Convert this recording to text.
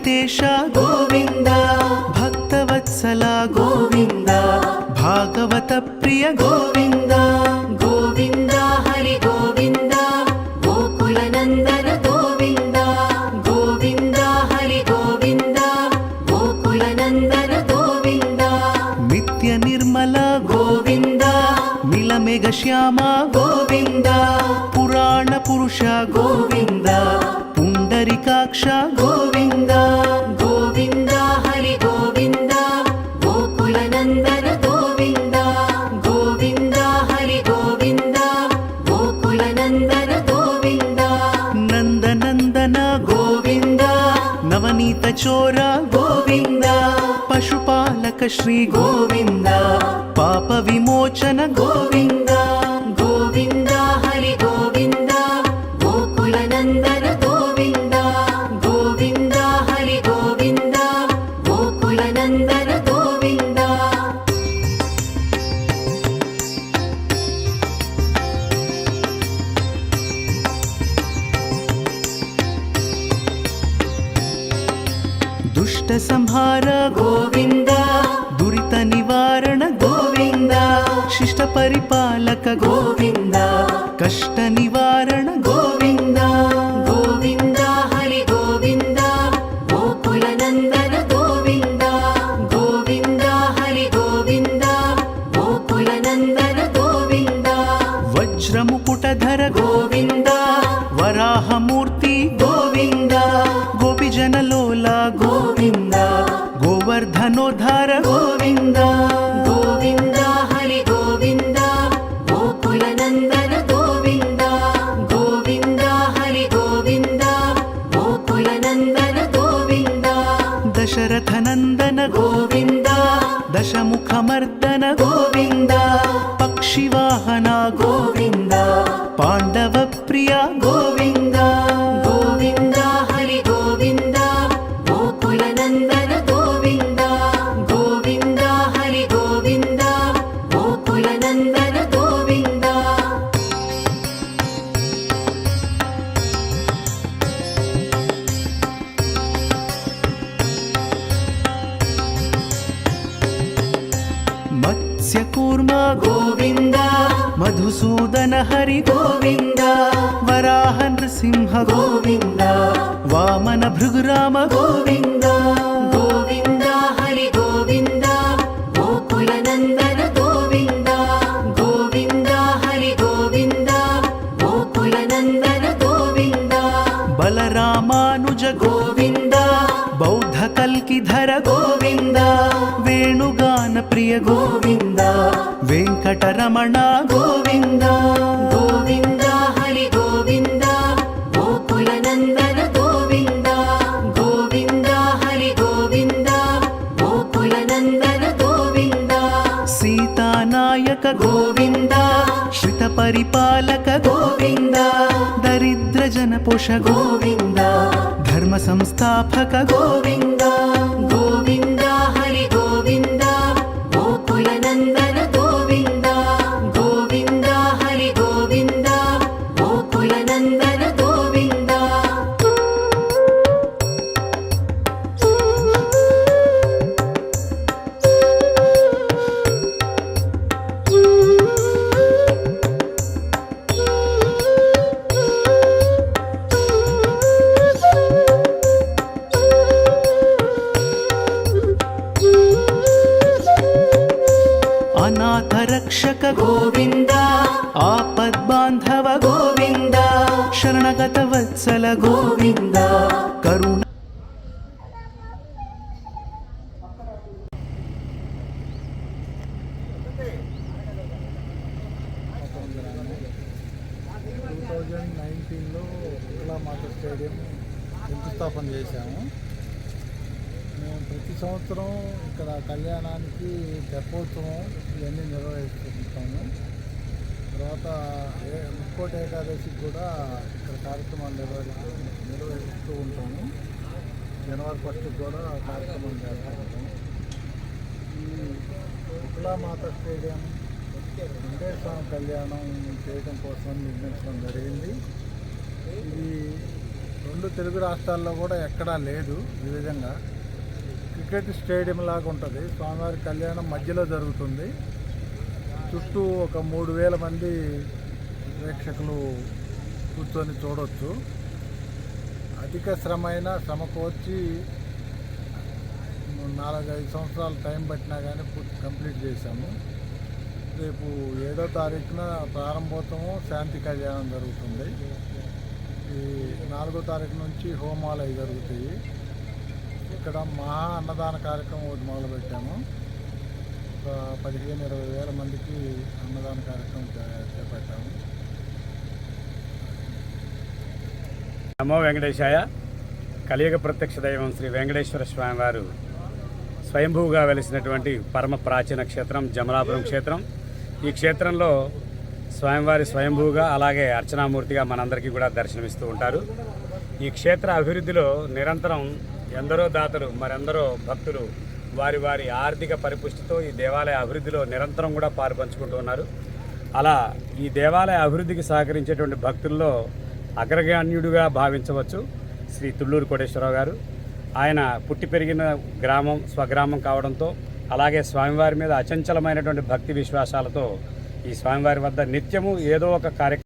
వెంకటేశ గోవింద, భక్తవత్సల గోవింద, భాగవత ప్రియ గోవింద. గోవింద హరి గోవింద గోకుల నందన గోవింద. గోవింద హరి గోవింద గోకుల నందన గోవింద. నిత్య నిర్మల గోవింద నీలమేఘ శ్యామ గోవింద. పురాణ పురుష గోవింద పుండరీకాక్ష గోవింద. గోవింద హరి గోవింద గోకుల నందన గోవింద. గోవింద హరి గోవింద గోకుల నందన గోవింద. నందనందన గోవింద నవనీత చోర గోవింద. పశుపాలక శ్రీ గోవింద పాప విమోచన గోవింద. గోవింద హరి గోవింద గోకుల నందన గోవింద. గోవింద హరి గోవింద గోకుల నందన గోవింద. దుష్ట సంహార గోవింద దురిత నివారణ గోవింద. శిష్ట పరిపాలక గోవింద కష్ట నివారణ గోవింద. గోవింద హరి గోవింద గోకుల నందన గోవింద. గోవింద హరి గోవింద గోకుల నందన గోవింద. వజ్రముకుటధర గోవింద వరాహమూర్తి గోవింద. గోపిజనలోల గోవింద గోవర్ధనోద్ధార గోవింద. గోవింద హరి గోవింద గోకుల నందన గోవింద. గోవింద హరి గోవింద గోకుల నందన గోవింద. దశరథ నందన గోవింద దశముఖమర్దన గోవింద. పక్షివాహన గోవింద పాండవ ప్రియ గోవింద. గోవింద హరి గోవింద గోకుల నందన గోవింద. గోవింద హరి గోవింద గోకుల నందన గోవింద. మత్స్యకూర్మ గోవింద మధుసూదన హరి గోవింద. వరాహ నృసింహ గోవింద వామన భృగురామ గోవింద. గోవింద హరి గోవింద గోకుల నందన గోవింద. గోవింద హరి గోవింద గోకుల నందన గోవింద. బలరామానుజ గోవింద బౌద్ధ కల్కిధర గోవింద. వేణుగాన ప్రియ గోవింద వెంకటరమణ గోవింద. గోవింద హరి గోవింద గోకుల నందన గోవింద. గోవింద హరి గోవింద గోకుల నందన గోవింద. సీతానాయక గోవింద శ్రిత పరిపాలక గోవింద. దరిద్ర జన పోష గోవింద ధర్మ సంస్థాపక గోవింద. గోవింద హరి గోవింద గోకుల నందన గోవింద. గోవింద హరి గోవింద గోకుల నందన గోవింద. అనాథ రక్షక గోవింద ఆపద్బాంధవ గోవింద. శరణగత వత్సల గోవింద కరుణ. మాత స్టేడియం శంకుస్థాపన చేశాము. మేము ప్రతి సంవత్సరం ఇక్కడ కళ్యాణానికి తెప్పోత్సవం ఇవన్నీ నిర్వహిస్తుంటాము. తర్వాత ముక్కోటి ఏకాదశికి కూడా ఇక్కడ కార్యక్రమాలు నిర్వహిస్తూ ఉంటాము. జనవరి 1కి కూడా కార్యక్రమం చేస్తూ ఉంటాము. ఈ మాత స్టేడియం వెంకటేశ్వర కళ్యాణం చేయడం కోసం నిర్మించడం జరిగింది. ఇది రెండు తెలుగు రాష్ట్రాల్లో కూడా ఎక్కడా లేదు ఈ విధంగా. క్రికెట్ స్టేడియం లాగా ఉంటుంది. స్వామివారి కళ్యాణం మధ్యలో జరుగుతుంది. చుట్టూ ఒక 3000 మంది ప్రేక్షకులు కూర్చొని చూడవచ్చు. అధిక శ్రమైన శ్రమకోర్చి 4-5 సంవత్సరాలు టైం పట్టినా కానీ పూర్తి కంప్లీట్ చేశాము. రేపు 7వ తారీఖున ప్రారంభోత్సవం, శాంతి కళ్యాణం జరుగుతుంది. ఈ 4వ తారీఖు నుంచి హోమాలు అవి జరుగుతాయి. ఇక్కడ మహా అన్నదాన కార్యక్రమం ఒకటి మొదలుపెట్టాము. ఒక 15-20 వేల మందికి అన్నదాన కార్యక్రమం చేపట్టాము. నమో వెంకటేశాయ. కలియుగ ప్రత్యక్ష దైవం శ్రీ వెంకటేశ్వర స్వామి వారు స్వయంభూగా వెలిసినటువంటి పరమ ప్రాచీన క్షేత్రం జమలాపురం క్షేత్రం. ఈ క్షేత్రంలో స్వామివారి స్వయంభూగా అలాగే అర్చనామూర్తిగా మనందరికీ కూడా దర్శనమిస్తూ ఉంటారు. ఈ క్షేత్ర అభివృద్ధిలో నిరంతరం ఎందరో దాతలు మరెందరో భక్తులు వారి వారి ఆర్థిక పరిపుష్టితో ఈ దేవాలయ అభివృద్ధిలో నిరంతరం కూడా పాలుపంచుకుంటూ ఉన్నారు. అలా ఈ దేవాలయ అభివృద్ధికి సహకరించేటువంటి భక్తుల్లో అగ్రగణ్యుడిగా భావించవచ్చు శ్రీ తుళ్ళూరు కోటేశ్వరరావు గారు. ఆయన పుట్టి పెరిగిన గ్రామం స్వగ్రామం కావడంతో అలాగే స్వామివారి మీద అచంచలమైనటువంటి భక్తి విశ్వాసాలతో ఈ స్వామివారి వద్ద నిత్యము ఏదో ఒక కార్యక్రమం